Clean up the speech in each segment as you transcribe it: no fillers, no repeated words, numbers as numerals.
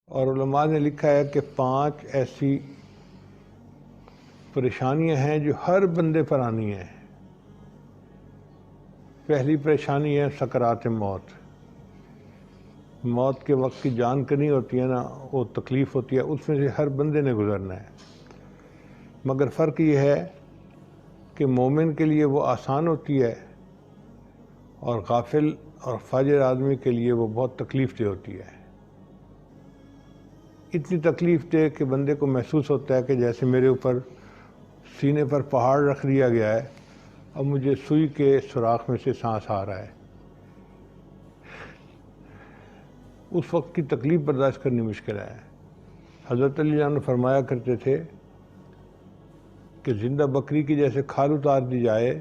اور علماء نے لکھا ہے کہ 5 ایسی پریشانیاں ہیں جو ہر بندے پر آنی ہیں۔ پہلی پریشانی ہے سکرات موت۔ موت کے وقت کی جان کنی ہوتی ہے نا، وہ تکلیف ہوتی ہے، اس میں سے ہر بندے نے گزرنا ہے۔ مگر فرق یہ ہے کہ مومن کے لیے وہ آسان ہوتی ہے اور غافل اور فاجر آدمی کے لیے وہ بہت تکلیف دہ ہوتی ہے۔ اتنی تکلیف دہ کہ بندے کو محسوس ہوتا ہے کہ جیسے میرے اوپر سینے پر پہاڑ رکھ دیا گیا ہے، اب مجھے سوئی کے سوراخ میں سے سانس آ رہا ہے۔ اس وقت کی تکلیف برداشت کرنی مشکل ہے۔ حضرت علی عنہ فرمایا کرتے تھے کہ زندہ بکری کی جیسے کھال اتار دی جائے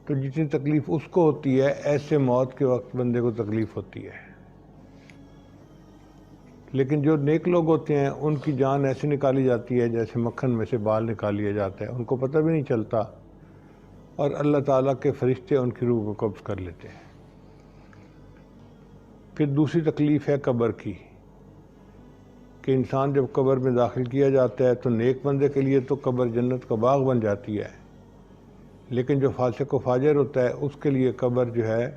تو جتنی تکلیف اس کو ہوتی ہے، ایسے موت کے وقت بندے کو تکلیف ہوتی ہے۔ لیکن جو نیک لوگ ہوتے ہیں ان کی جان ایسی نکالی جاتی ہے جیسے مکھن میں سے بال نکال لیا جاتا ہے، ان کو پتہ بھی نہیں چلتا، اور اللہ تعالیٰ کے فرشتے ان کی روح کو قبض کر لیتے ہیں۔ پھر دوسری تکلیف ہے قبر کی، کہ انسان جب قبر میں داخل کیا جاتا ہے تو نیک بندے کے لیے تو قبر جنت کا باغ بن جاتی ہے، لیکن جو فاسق و فاجر ہوتا ہے اس کے لیے قبر جو ہے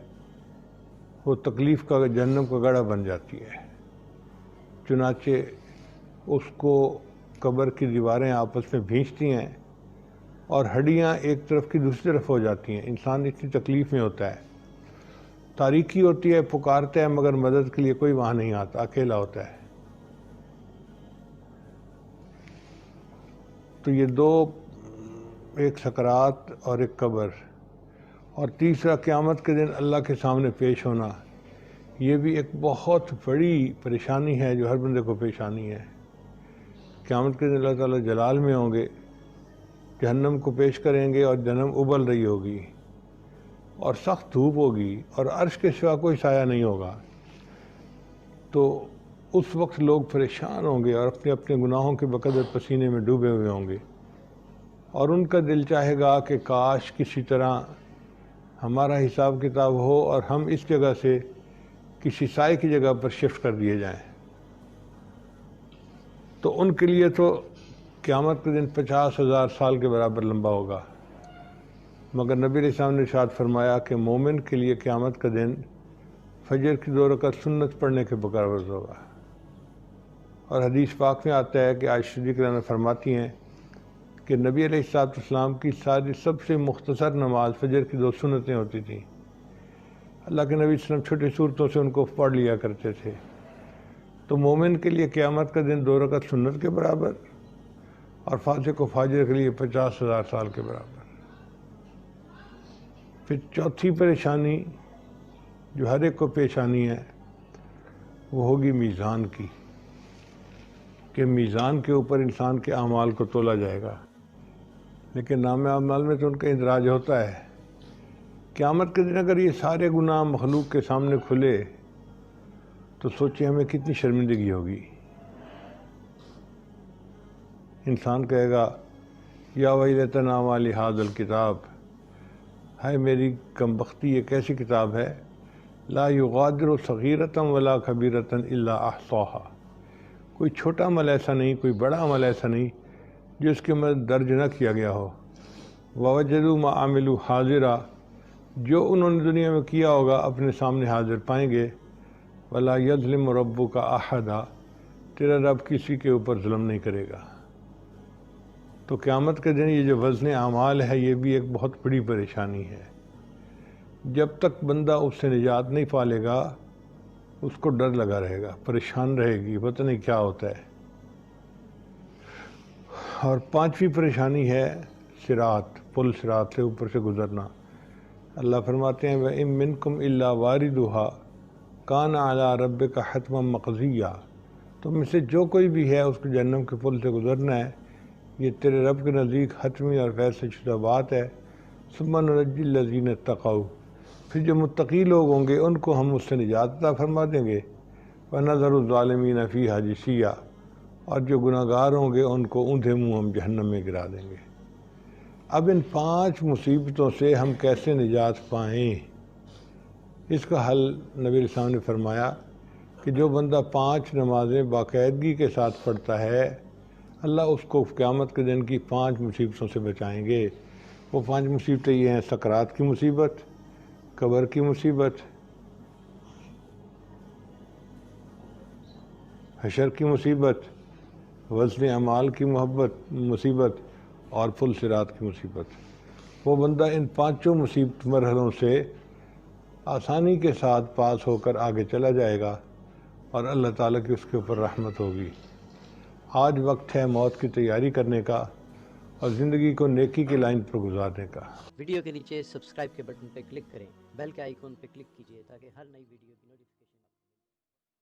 وہ تکلیف کا جہنم کا گڑھا بن جاتی ہے۔ چنانچہ اس کو قبر کی دیواریں آپس میں بھینچتی ہیں اور ہڈیاں ایک طرف کی دوسری طرف ہو جاتی ہیں۔ انسان اتنی تکلیف میں ہوتا ہے، تاریکی ہوتی ہے، پکارتا ہے مگر مدد کے لیے کوئی وہاں نہیں آتا، اکیلا ہوتا ہے۔ تو یہ دو، ایک سکرات اور ایک قبر، اور تیسرا قیامت کے دن اللہ کے سامنے پیش ہونا، یہ بھی ایک بہت بڑی پریشانی ہے جو ہر بندے کو پیش آنی ہے۔ قیامت کے دن اللہ تعالیٰ جلال میں ہوں گے، جہنم کو پیش کریں گے اور جہنم ابل رہی ہوگی اور سخت دھوپ ہوگی اور عرش کے سوا کوئی سایہ نہیں ہوگا، تو اس وقت لوگ پریشان ہوں گے اور اپنے اپنے گناہوں کے بقدر پسینے میں ڈوبے ہوئے ہوں گے، اور ان کا دل چاہے گا کہ کاش کسی طرح ہمارا حساب کتاب ہو اور ہم اس جگہ سے کسی سائے کی جگہ پر شفٹ کر دیے جائیں۔ تو ان کے لیے تو قیامت کے دن 50,000 سال کے برابر لمبا ہوگا، مگر نبی علیہ السلام نے ارشاد فرمایا کہ مومن کے لیے قیامت کا دن فجر کی 2 رکعت سنت پڑھنے کے برابر ہوگا۔ اور حدیث پاک میں آتا ہے کہ عائشہ صدیقہ رضی اللہ عنہا فرماتی ہیں کہ نبی علیہ السلام کی سب سے مختصر نماز فجر کی 2 سنتیں ہوتی تھیں۔ اللہ کے نبی صلی اللہ علیہ وسلم چھوٹی صورتوں سے ان کو پڑھ لیا کرتے تھے۔ تو مومن کے لیے قیامت کا دن 2 رکعت سنت کے برابر، اور فاسق و فاجر کے لیے 50,000 سال کے برابر۔ پھر چوتھی پریشانی جو ہر ایک کو پیش آنی ہے وہ ہوگی میزان کی، کہ میزان کے اوپر انسان کے اعمال کو تولا جائے گا، لیکن نام اعمال میں تو ان کا اندراج ہوتا ہے۔ قیامت کے دن اگر یہ سارے گناہ مخلوق کے سامنے کھلے تو سوچیں ہمیں کتنی شرمندگی ہوگی۔ انسان کہے گا یا ویلتنا ما لہذا الکتاب، ہائے میری کمبختی، یہ کیسی کتاب ہے، لا یغادر صغیرۃ ولا کبیرۃ الا احصاها، کوئی چھوٹا عمل ایسا نہیں، کوئی بڑا عمل ایسا نہیں جو اس کے اندر درج نہ کیا گیا ہو۔ ووجدوا ما عملوا حاضرا، جو انہوں نے دنیا میں کیا ہوگا اپنے سامنے حاضر پائیں گے۔ ولا یظلم ربک احدا، تیرا رب کسی کے اوپر ظلم نہیں کرے گا۔ تو قیامت کے دن یہ جو وزن اعمال ہے یہ بھی ایک بہت بڑی پریشانی ہے۔ جب تک بندہ اس سے نجات نہیں پالے گا اس کو ڈر لگا رہے گا، پریشان رہے گی، پتہ نہیں کیا ہوتا ہے۔ اور 5ویں پریشانی ہے صراط، پل صراط سے اوپر سے گزرنا۔ اللہ فرماتے ہیں وَإِن مِّنكُمْ إِلَّا وَارِدُهَا كَانَ عَلَىٰ رَبِّكَ حَتْمًا مَّقْضِيًّا، تم میں سے جو کوئی بھی ہے اس کو جہنم کے پل سے گزرنا ہے، یہ تیرے رب کے نزدیک حتمی اور فیصلہ شدہ بات ہے۔ ثُمَّ نُنَجِّي الَّذِينَ اتَّقَوْا، پھر جو متقی لوگ ہوں گے ان کو ہم اس سے نجات عطا فرما دیں گے۔ وَنَذَرُ الظَّالِمِينَ فِيهَا جِثِيًّا، اور جو گناہ گار ہوں گے ان کو اوندھے منہ ہم جہنم میں گرا دیں گے۔ اب ان 5 مصیبتوں سے ہم کیسے نجات پائیں؟ اس کا حل نبی علیہ السلام نے فرمایا کہ کہ جو بندہ 5 نمازیں باقاعدگی کے ساتھ پڑھتا ہے اللہ اس کو قیامت کے دن کی 5 مصیبتوں سے بچائیں گے۔ وہ 5 مصیبتیں یہ ہیں: سکرات کی مصیبت، قبر کی مصیبت، حشر کی مصیبت، وزن اعمال کی مصیبت اور پل صراط کی مصیبت۔ وہ بندہ ان 5 مصیبت مرحلوں سے آسانی کے ساتھ پاس ہو کر آگے چلا جائے گا اور اللہ تعالیٰ کی اس کے اوپر رحمت ہوگی۔ آج وقت ہے موت کی تیاری کرنے کا اور زندگی کو نیکی کی لائن پر گزارنے کا۔ ویڈیو کے نیچے سبسکرائب کے بٹن پہ کلک کریں، بیل کے آئیکن پہ کلک کیجیے تاکہ ہر نئی ویڈیو کی نوٹیفیکیشن